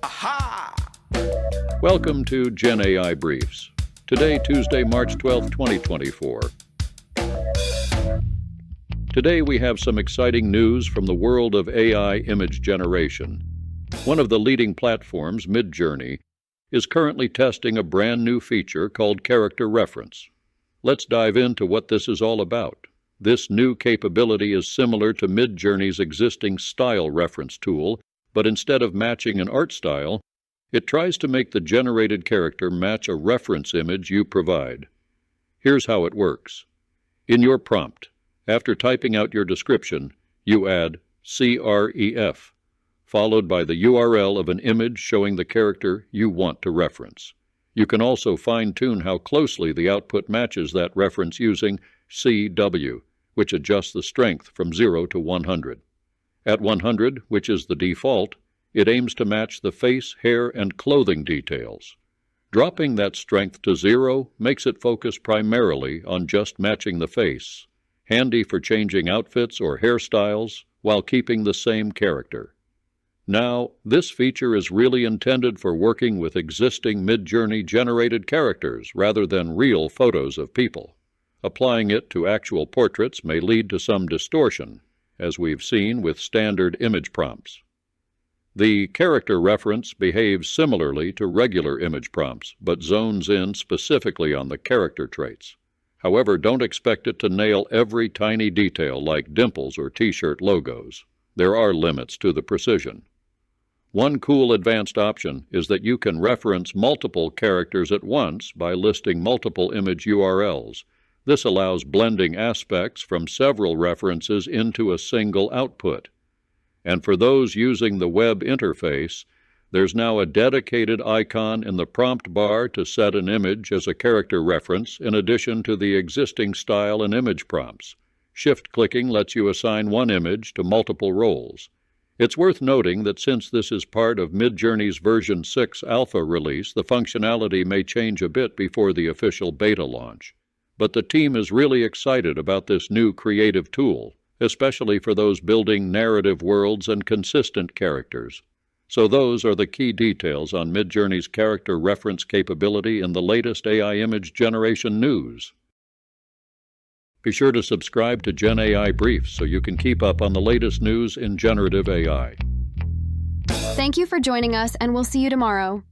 Aha! Welcome to Gen AI Briefs. Today, Tuesday, March 12, 2024. Today we have some exciting news from the world of AI image generation. One of the leading platforms, Midjourney, is currently testing a brand new feature called character reference. Let's dive into what this is all about. This new capability is similar to Midjourney's existing style reference tool, but instead of matching an art style, it tries to make the generated character match a reference image you provide. Here's how it works. In your prompt, after typing out your description, you add CREF, followed by the URL of an image showing the character you want to reference. You can also fine-tune how closely the output matches that reference using CW, which adjusts the strength from 0 to 100. At 100, which is the default, it aims to match the face, hair, and clothing details. Dropping that strength to 0 makes it focus primarily on just matching the face, handy for changing outfits or hairstyles while keeping the same character. Now, this feature is really intended for working with existing Midjourney-generated characters rather than real photos of people. Applying it to actual portraits may lead to some distortion, as we've seen with standard image prompts. The character reference behaves similarly to regular image prompts, but zones in specifically on the character traits. However, don't expect it to nail every tiny detail like dimples or t-shirt logos. There are limits to the precision. One cool advanced option is that you can reference multiple characters at once by listing multiple image URLs. This allows blending aspects from several references into a single output. And for those using the web interface, there's now a dedicated icon in the prompt bar to set an image as a character reference in addition to the existing style and image prompts. Shift-clicking lets you assign one image to multiple roles. It's worth noting that since this is part of Midjourney's version 6 alpha release, the functionality may change a bit before the official beta launch. But the team is really excited about this new creative tool, especially for those building narrative worlds and consistent characters. So those are the key details on Midjourney's character reference capability in the latest AI image generation news. Be sure to subscribe to Gen AI Briefs so you can keep up on the latest news in generative AI. Thank you for joining us, and we'll see you tomorrow.